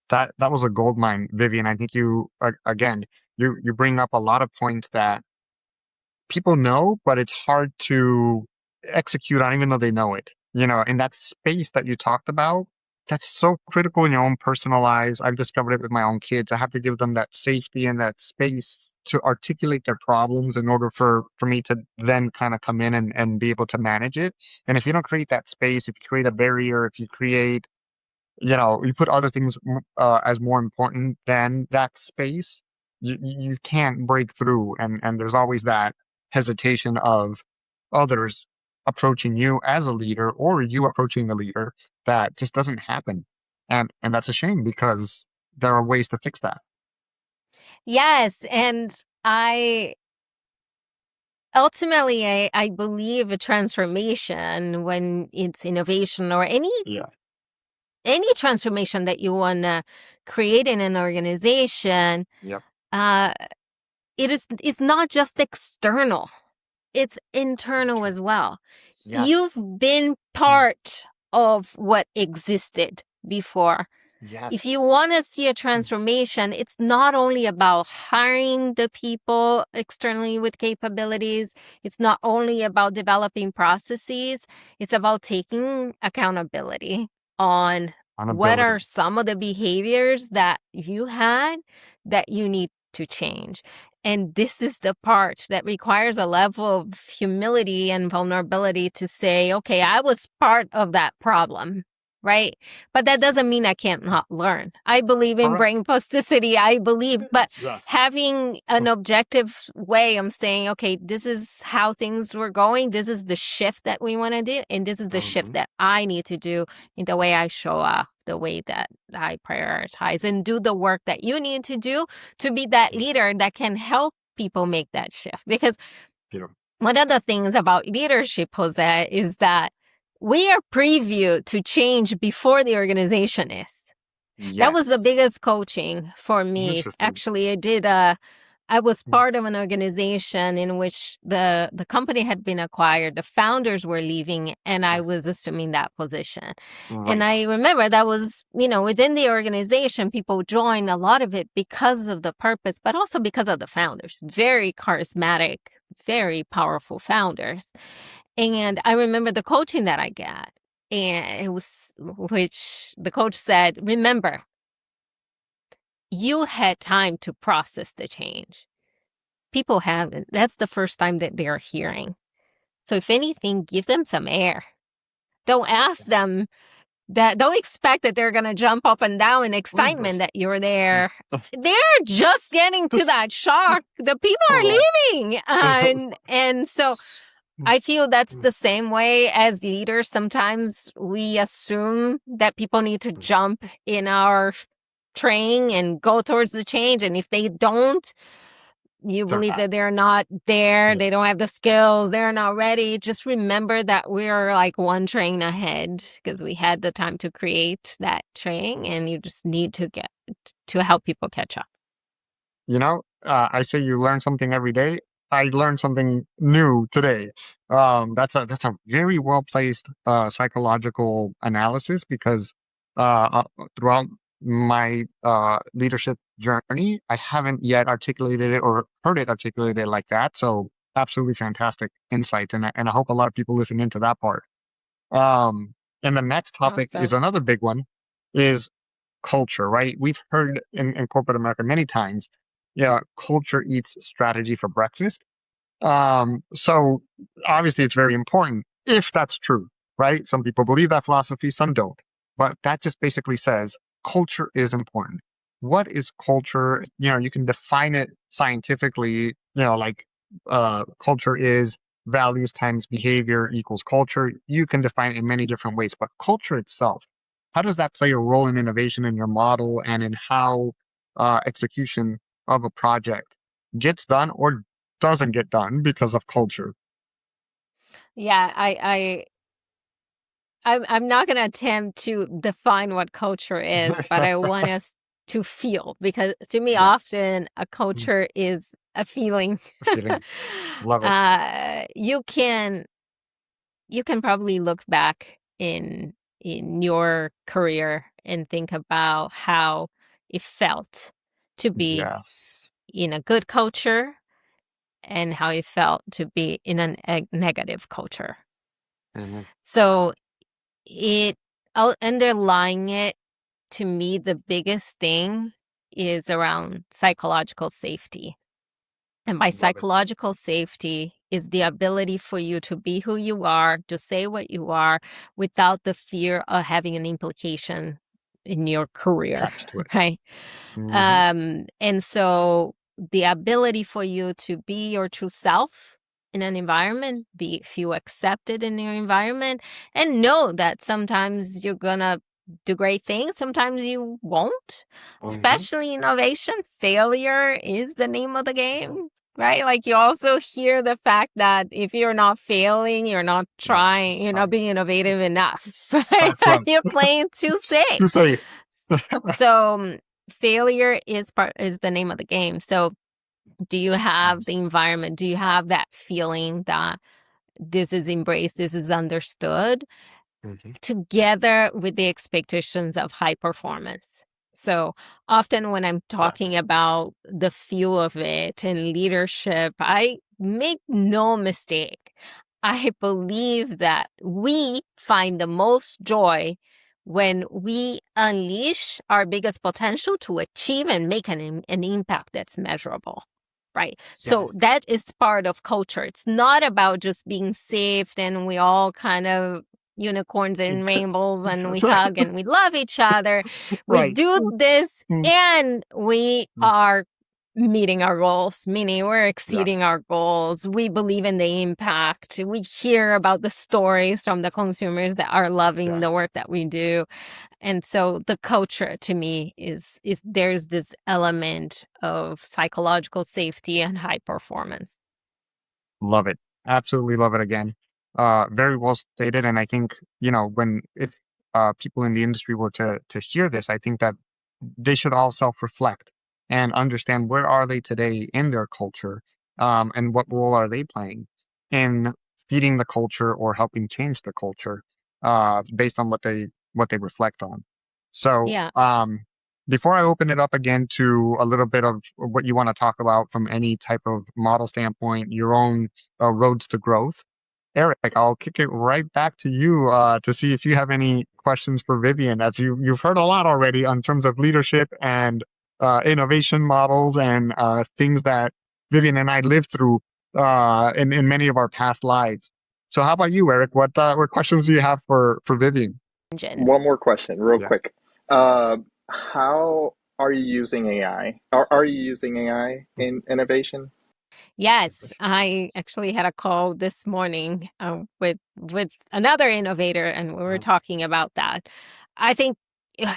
That was a gold mine, Vivian. I think you again you bring up a lot of points that people know, but it's hard to execute on even though they know it. In that space that you talked about, that's so critical in your own personal lives. I've discovered it with my own kids. I have to give them that safety and that space to articulate their problems in order for me to then kind of come in and be able to manage it. And if you don't create that space, if you create a barrier, if you create, you put other things as more important than that space, you can't break through. And there's always that hesitation of others approaching you as a leader or you approaching a leader that just doesn't happen. And that's a shame because there are ways to fix that. Yes, and I ultimately I believe a transformation, when it's innovation or Yeah. any transformation that you want to create in an organization, Yep. uh, it's not just external, it's internal True. as well. Yes. You've been Mm. part of what existed before. If Yes. you want to see a Mm. transformation, it's not only about hiring the people externally with capabilities. It's not only about developing processes. It's about taking accountability on On what are ability. some of the behaviors that you had that you need to change. And this is the part that requires a level of humility and vulnerability to say, okay, I was part of that problem, right? But that doesn't mean I can't not learn. I believe in Correct. brain plasticity. I believe, but Yes. having an objective way of saying, okay, this is how things were going. This is the shift that we want to do. And this is the shift Mm-hmm. that I need to do in the way I show up, the way that I prioritize, and do the work that you need to do to be that leader that can help people make that shift. Because Beautiful. one of the things about leadership, Jose, is that we are previewed to change before the organization is. That was the Yes. biggest coaching for me. Interesting. Actually, I did a I was part of an organization in which the company had been acquired, the founders were leaving, and I was assuming that position. And I remember that was, within the organization, people joined a lot of it because of the purpose, but also because of the founders. Very charismatic, very powerful founders. And I remember the coaching that I got, and which the coach said, remember, you had time to process the change. People haven't. That's the first time that they're hearing. So if anything, give them some air. Don't ask them don't expect that they're going to jump up and down in excitement that you're there. They're just getting to that shock. The people are leaving. And so I feel that's the same way as leaders. Sometimes we assume that people need to jump in our train and go towards the change. And if they don't, you believe that they're not there, they don't have the skills, they're not ready. Just remember that we're like one train ahead because we had the time to create that train, and you just need to get to help people catch up. I say you learn something every day. I learned something new today. That's a very well placed psychological analysis because throughout my leadership journey, I haven't yet articulated it or heard it articulated like that. So absolutely fantastic insights, and I hope a lot of people listen into that part. And the next topic is another big one, is culture, right? We've heard in corporate America many times, culture eats strategy for breakfast. So obviously it's very important if that's true, right? Some people believe that philosophy, some don't. But that just basically says culture is important. What is culture? You can define it scientifically, culture is values times behavior equals culture. You can define it in many different ways, but culture itself, how does that play a role in innovation in your model and in how execution of a project gets done or doesn't get done because of culture? Yeah, I'm not going to attempt to define what culture is, but I want us to feel, because to me, often a culture is a feeling. Love it. You can probably look back in your career and think about how it felt to be in a good culture and how it felt to be in a negative culture. So underlying it, to me, the biggest thing is around psychological safety. And by psychological safety is the ability for you to be who you are, to say what you are, without the fear of having an implication in your career, right? And so the ability for you to be your true self in an environment, feel accepted in your environment, and know that sometimes you're gonna do great things, sometimes you won't. Especially innovation, failure is the name of the game, right? Like, you also hear the fact that if you're not failing, you're not trying, you're not being innovative enough, right? You're playing too safe. So failure is the name of the game. So do you have the environment? Do you have that feeling that this is embraced, this is understood, together with the expectations of high performance? So often when I'm talking about the feel of it and leadership, I make no mistake. I believe that we find the most joy when we unleash our biggest potential to achieve and make an impact that's measurable, right? So that is part of culture. It's not about just being safe and we all kind of unicorns and rainbows and we hug and we love each other. We do this and we are meeting our goals, meaning we're exceeding our goals. We believe in the impact. We hear about the stories from the consumers that are loving the work that we do. And so the culture, to me, is there's this element of psychological safety and high performance. Love it. Absolutely love it again. Very well stated. And I think, if people in the industry were to hear this, I think that they should all self-reflect and understand where are they today in their culture, and what role are they playing in feeding the culture or helping change the culture, based on what they reflect on. So, Yeah. before I open it up again to a little bit of what you want to talk about from any type of model standpoint, your own roads to growth, Eric, I'll kick it right back to you to see if you have any questions for Vivian. As you've heard a lot already in terms of leadership and innovation models and things that Vivian and I lived through in many of our past lives. So, how about you, Eric? What questions do you have for Vivian? Engine. One more question, real Yeah. quick. How are you using AI? Are you using AI in innovation? Yes, I actually had a call this morning with another innovator, and we were talking about that. I think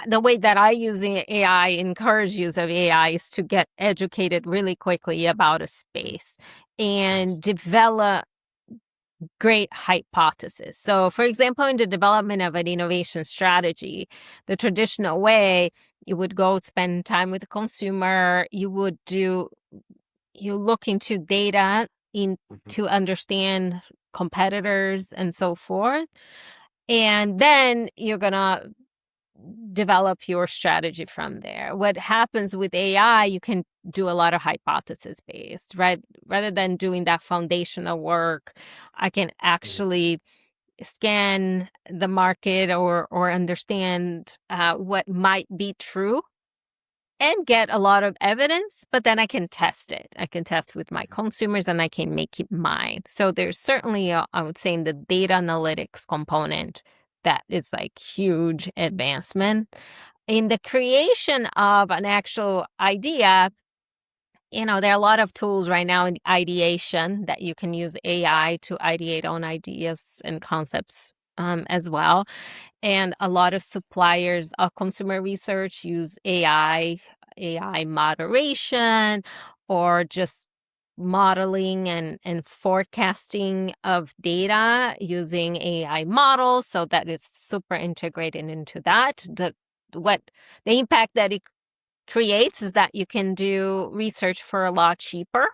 the way that I use AI, encourage use of AI, is to get educated really quickly about a space and develop great hypothesis. So, for example, in the development of an innovation strategy, the traditional way, you would go spend time with the consumer, you look into data to understand competitors and so forth. And then you're going to develop your strategy from there. What happens with AI, you can do a lot of hypothesis based, right? Rather than doing that foundational work, I can actually scan the market or understand what might be true and get a lot of evidence, but then I can test it. I can test with my consumers and I can make it mine. So there's certainly, I would say, in the data analytics component, that is like huge advancement. In the creation of an actual idea, there are a lot of tools right now in ideation that you can use AI to ideate on ideas and concepts as well. And a lot of suppliers of consumer research use AI moderation, or just modeling and forecasting of data using AI models. So that is super integrated into that. The impact that it creates is that you can do research for a lot cheaper.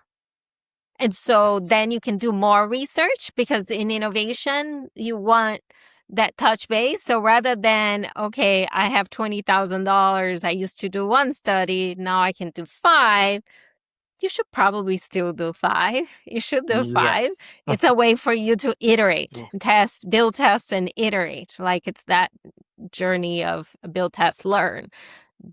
And so then you can do more research, because in innovation, you want that touch base. So rather than, okay, I have $20,000, I used to do one study, now I can do 5. You should probably still do 5. You should do 5. Yes. It's a way for you to iterate, test, build, test, and iterate. Like, it's that journey of build, test, learn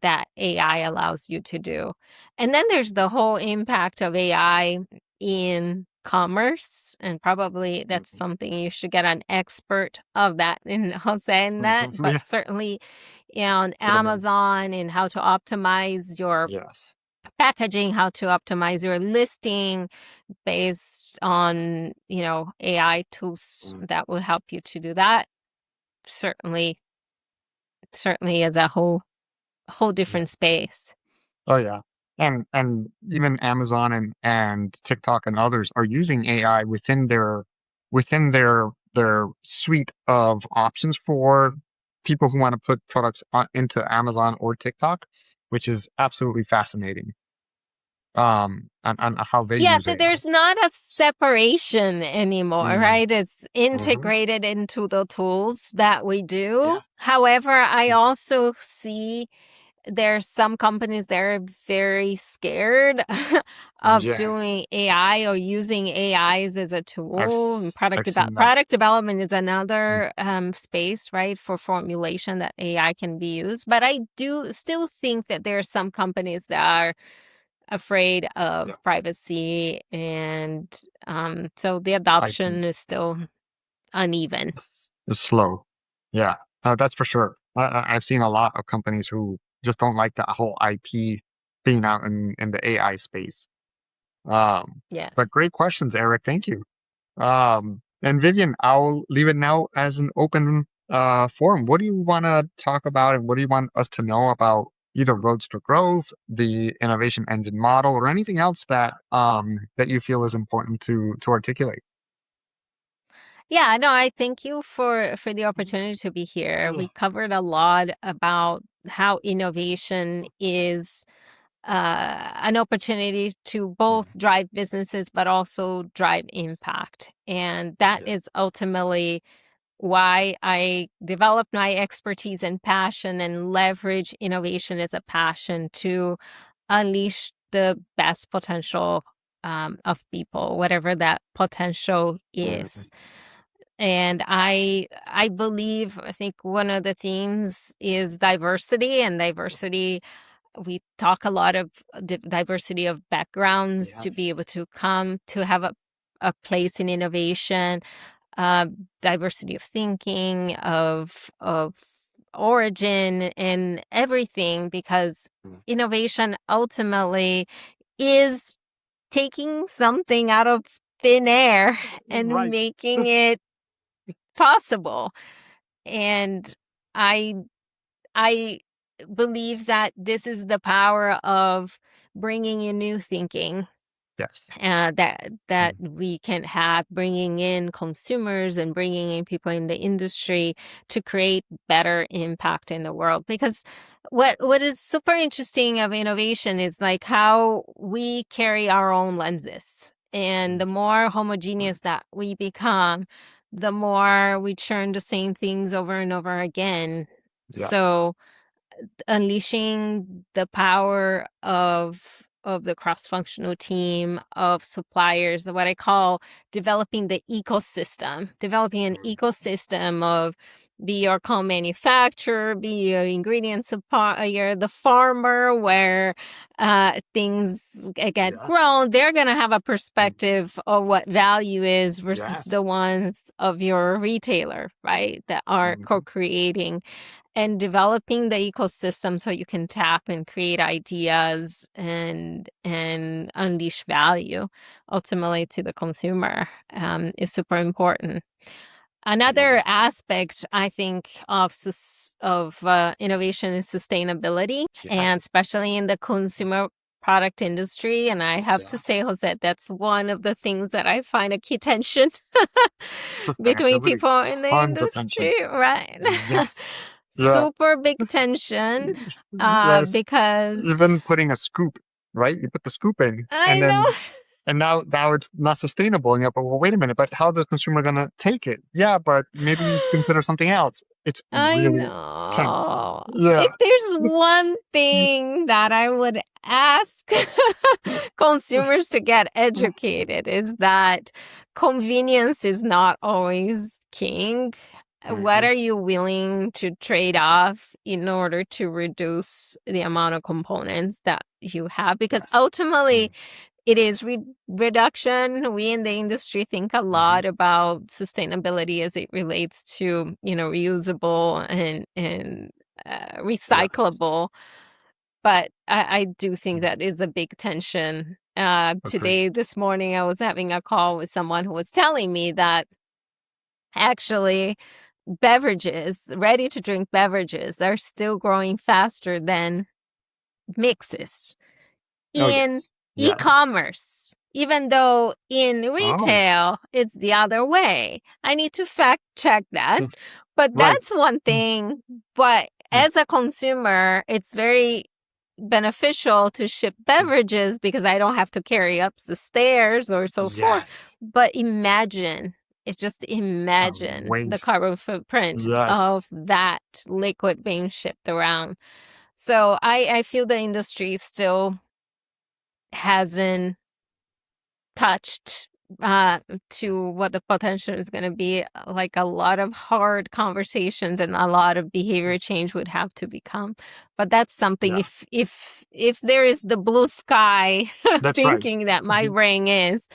that AI allows you to do. And then there's the whole impact of AI in commerce, and probably that's something you should get an expert of that in Jose in that, Yeah. but certainly on Amazon, in how to optimize your Yes. packaging, how to optimize your listing based on, AI tools that will help you to do that. Certainly is a whole different space. Oh yeah. And even Amazon and TikTok and others are using AI within their suite of options for people who want to put products into Amazon or TikTok, which is absolutely fascinating. And how they Yeah, use so AI. there's not a separation anymore, right? It's Mm-hmm. integrated into the tools that we do. Yes. However, I also see there's some companies that are very scared of doing Yes. AI or using AIs as a tool. And I've seen that. product development is another space, right, for formulation that AI can be used. But I do still think that there are some companies that are afraid of privacy, and so the adoption is still uneven. It's slow. Yeah, that's for sure. I've seen a lot of companies who just don't like that whole IP being out in the AI space. Yes. But great questions, Eric. Thank you. And Vivian, I'll leave it now as an open forum. What do you want to talk about, and what do you want us to know about either roads to growth, the innovation engine model, or anything else that that you feel is important to articulate? Yeah, no, I thank you for the opportunity to be here. We covered a lot about how innovation is an opportunity to both drive businesses, but also drive impact. And that is ultimately why I developed my expertise and passion and leverage innovation as a passion to unleash the best potential of people, whatever that potential is. And I think one of the themes is diversity, and diversity. We talk a lot of diversity of backgrounds to be able to come to have a place in innovation, diversity of thinking, of origin, and everything, because innovation ultimately is taking something out of thin air and making it possible. And I believe that this is the power of bringing in new thinking. That we can have, bringing in consumers and bringing in people in the industry to create better impact in the world. Because what is super interesting of innovation is like how we carry our own lenses. And the more homogeneous that we become, the more we churn the same things over and over again. So unleashing the power of the cross-functional team of suppliers, what I call developing an ecosystem of, be your co-manufacturer, be your ingredient supplier, the farmer, where things get grown. They're going to have a perspective of what value is versus the ones of your retailer, right, that are co-creating. And developing the ecosystem so you can tap and create ideas and unleash value ultimately to the consumer is super important. Another aspect, I think, of innovation is sustainability, and especially in the consumer product industry. And I have to say, Jose, that's one of the things that I find a key tension between people in the industry, right? Super big tension, because even putting a scoop, right? You put the scoop in, and now it's not sustainable. And but well, wait a minute, but how is the consumer gonna take it? Yeah, but maybe you consider something else. It's really tense. If there's one thing that I would ask consumers to get educated, is that convenience is not always king. What are you willing to trade off in order to reduce the amount of components that you have? Because ultimately, it is reduction. We in the industry think a lot about sustainability as it relates to, reusable and recyclable. But I do think that is a big tension. This morning, I was having a call with someone who was telling me that actually beverages, ready-to-drink beverages, are still growing faster than mixes in e-commerce, even though in retail it's the other way. I need to fact check that, but that's one thing. But as a consumer, it's very beneficial to ship beverages because I don't have to carry up the stairs or so forth. But imagine the carbon footprint of that liquid being shipped around. So I feel the industry still hasn't touched to what the potential is going to be. Like, a lot of hard conversations and a lot of behavior change would have to become. But that's something, if there is the blue sky thinking that my brain is,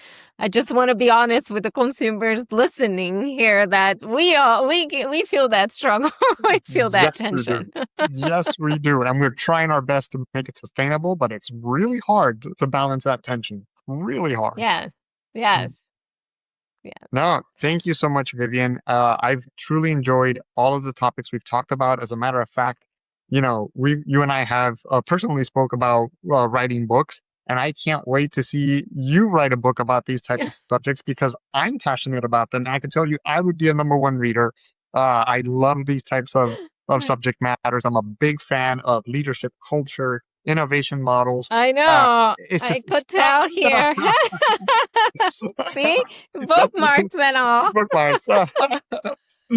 I just want to be honest with the consumers listening here that we feel that struggle. We feel that tension. Yes, we do. And we're trying our best to make it sustainable, but it's really hard to balance that tension. Really hard. Yes. No, thank you so much, Vivian. I've truly enjoyed all of the topics we've talked about. As a matter of fact, you and I have personally spoke about writing books, and I can't wait to see you write a book about these types of subjects, because I'm passionate about them. And I can tell you, I would be a #1 reader. I love these types of subject matters. I'm a big fan of leadership culture, innovation models. I know. It's I just could tell here. See? Bookmarks and all. bookmarks.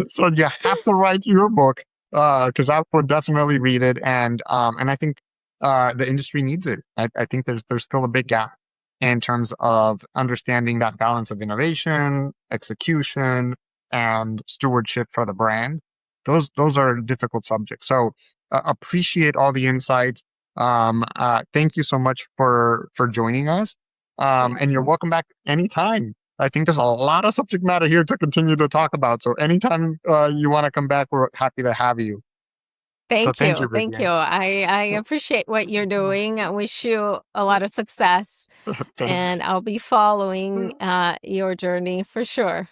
So you have to write your book because I would definitely read it, and I think the industry needs it. I think there's still a big gap in terms of understanding that balance of innovation, execution, and stewardship for the brand. Those are difficult subjects. So appreciate all the insights. Thank you so much for joining us. And you're welcome back anytime. I think there's a lot of subject matter here to continue to talk about. So anytime you want to come back, we're happy to have you. So Thank thank you, you. Thank you. Vivian. I appreciate what you're doing. I wish you a lot of success, Thanks. and I'll be following your journey for sure.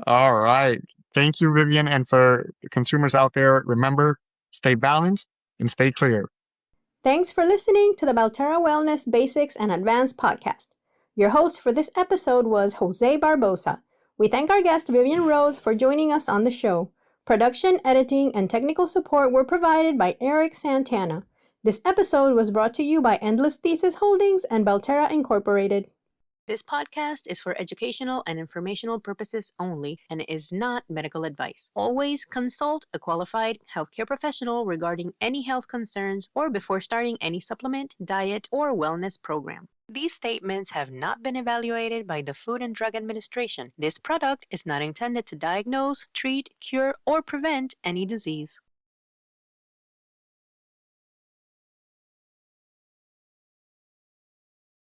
All right. Thank you, Vivian. And for the consumers out there, remember, stay balanced and stay clear. Thanks for listening to the Balterra Wellness Basics and Advanced podcast. Your host for this episode was Jose Barbosa. We thank our guest Vivian Rhoads for joining us on the show. Production, editing, and technical support were provided by Eric Santana. This episode was brought to you by Endless Thesis Holdings and Balterra Incorporated. This podcast is for educational and informational purposes only and is not medical advice. Always consult a qualified healthcare professional regarding any health concerns or before starting any supplement, diet, or wellness program. These statements have not been evaluated by the Food and Drug Administration. This product is not intended to diagnose, treat, cure, or prevent any disease.